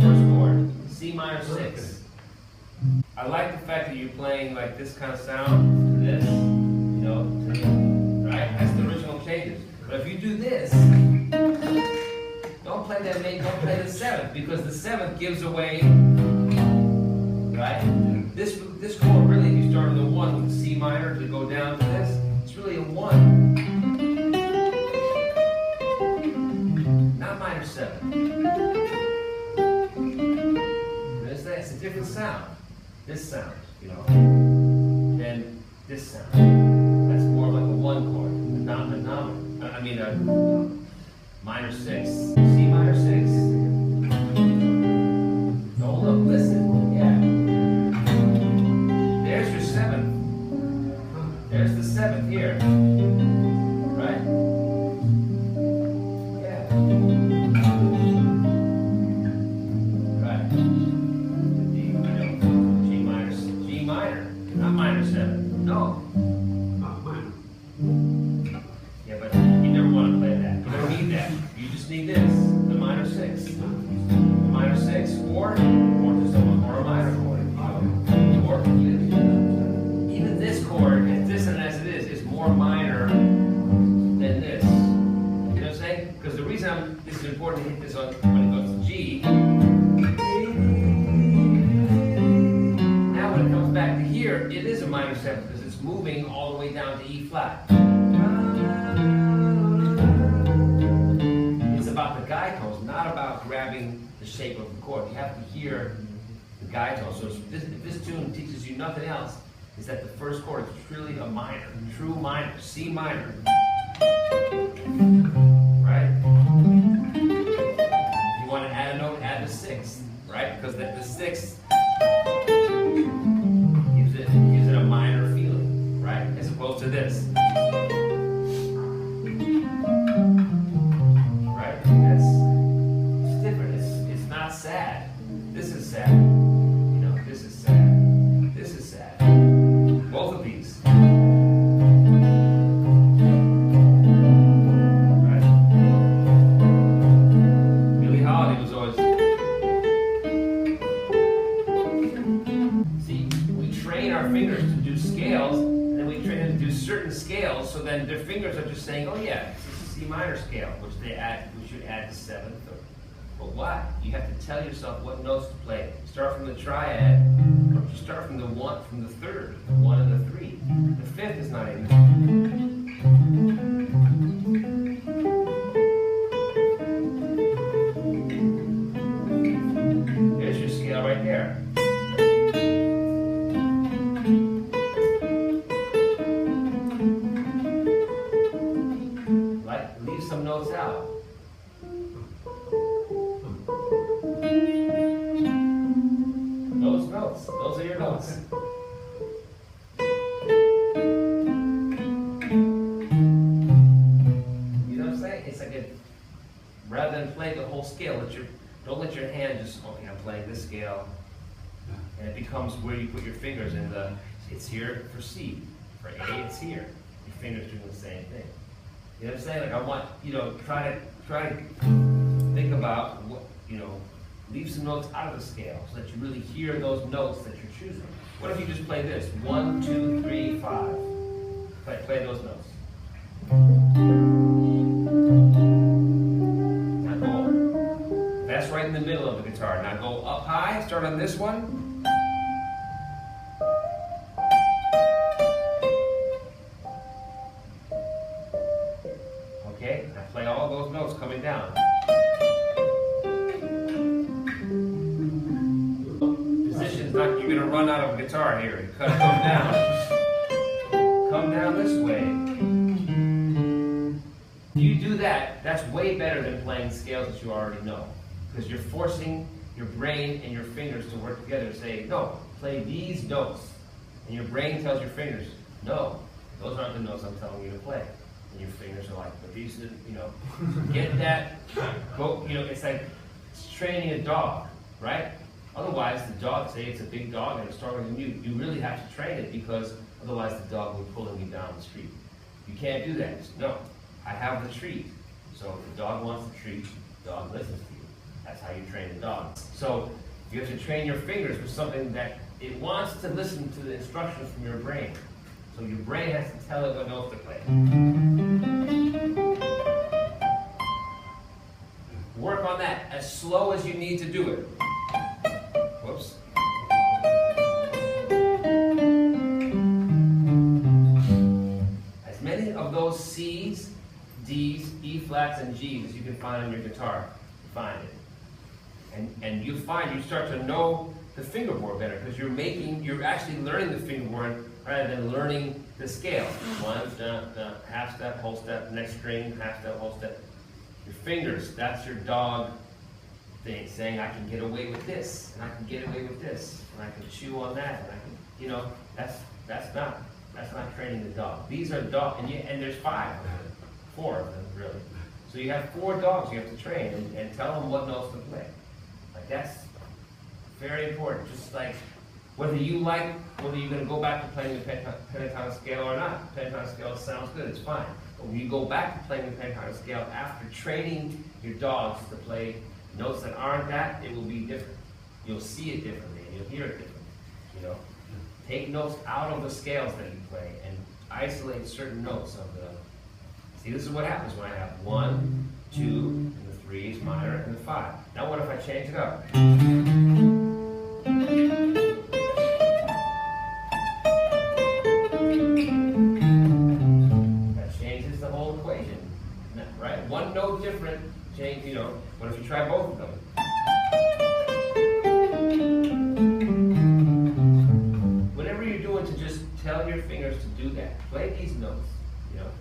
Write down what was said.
First chord, C minor 6. I like the fact that you're playing like this kind of sound to this, you know, right? That's the original changes. But if you do this, don't play that main, don't play the 7th, because the 7th gives away, right? This chord really, if you start with a 1 with the C minor to go down to this, it's really a 1. Not minor 7. It's a different sound. This sound, you know, than this sound. That's more like a 1 chord, minor 6. C minor 6. Don't look, listen, yeah. There's your 7th. There's the 7th here. Right? Yeah. Right. G minor, not minor 7. No. Minor. Yeah, but you never want to play that. You don't need that. You just need this, the minor 6. The minor 6, or just a minor chord. Or even this chord, as dissonant as it is more minor than this. You know what I'm saying? Because the reason this is important to hit this on when it goes to G. Now when it comes back to here, it is a minor 7 because it's moving all the way down to E flat. It's about the guide tones, not about grabbing the shape of the chord. You have to hear the guide tones. So if this tune teaches you nothing else, is that the first chord is truly a minor, true minor, C minor. Right? If you want to add a note, add the 6th, right? Because the 6th gives it a minor feeling, right? As opposed to this. Right? It's different. It's not sad. This is sad. You know, this is sad. This is sad. Both of these. Right? Billie Holiday was always. See, we train our fingers to do scales, and then we train them to do certain scales, so then their fingers are just saying, oh yeah, this is a C minor scale, which we should add the 7th. But why? You have to tell yourself what notes to play. Start from the triad, or start from the 1, from the 3rd, the 1 and the 3. The 5th is not in there. There's your scale right there. Leave some notes out. Those notes, those are your notes. You know what I'm saying? It's like rather than play the whole scale, don't let your hand just, okay, I'm playing this scale, and it becomes where you put your fingers in it's here for C. For A, it's here. Your fingers doing the same thing. You know what I'm saying? Like I want, try to think about what, leave some notes out of the scale so that you really hear those notes that you're choosing. What if you just play this? 1, 2, 3, 5. Play those notes. Now go. That's right in the middle of the guitar. Now go up high, start on this one. Okay, now play all those notes coming down. You're going to run out of guitar here. You gotta come down. Come down this way. If you do that, that's way better than playing scales that you already know. Because you're forcing your brain and your fingers to work together to say, no, play these notes. And your brain tells your fingers, no, those aren't the notes I'm telling you to play. And your fingers are like, but these are, get that, go, it's like it's training a dog, right? Otherwise, the dog, say it's a big dog and it's stronger than you, you really have to train it because otherwise the dog will be pulling you down the street. You can't do that. No, I have the treat. So if the dog wants the treat, the dog listens to you. That's how you train the dog. dog. So you have to train your fingers with something that it wants to listen to the instructions from your brain. So your brain has to tell it what notes to play. Work on that as slow as you need to do it. Whoops. As many of those C's, D's, E flats, and G's as you can find on your guitar, find it. And you find you start to know the fingerboard better because you're actually learning the fingerboard rather than learning the scale. One step, half step, whole step, next string, half step, whole step. Your fingers, that's your dog thing, saying I can get away with this, and I can get away with this, and I can chew on that, and I can, you know, that's not training the dog. These are dog, and there's 5 of them, 4 of them really. So you have 4 dogs you have to train and tell them what notes to play. Like that's very important. Just like whether you're going to go back to playing the pentatonic scale or not. Pentatonic scale sounds good, it's fine. But when you go back to playing the pentatonic scale after training your dogs to play notes that aren't that, it will be different. You'll see it differently and you'll hear it differently. You know, take notes out of the scales that you play and isolate certain notes of the. See, this is what happens when I have 1, 2, and the 3 is minor, and the 5. Now what if I change it up? That changes the whole equation, right? One note different, change, you know, what if you try both of them? Whatever you're doing to just tell your fingers to do that. Play these notes, you know.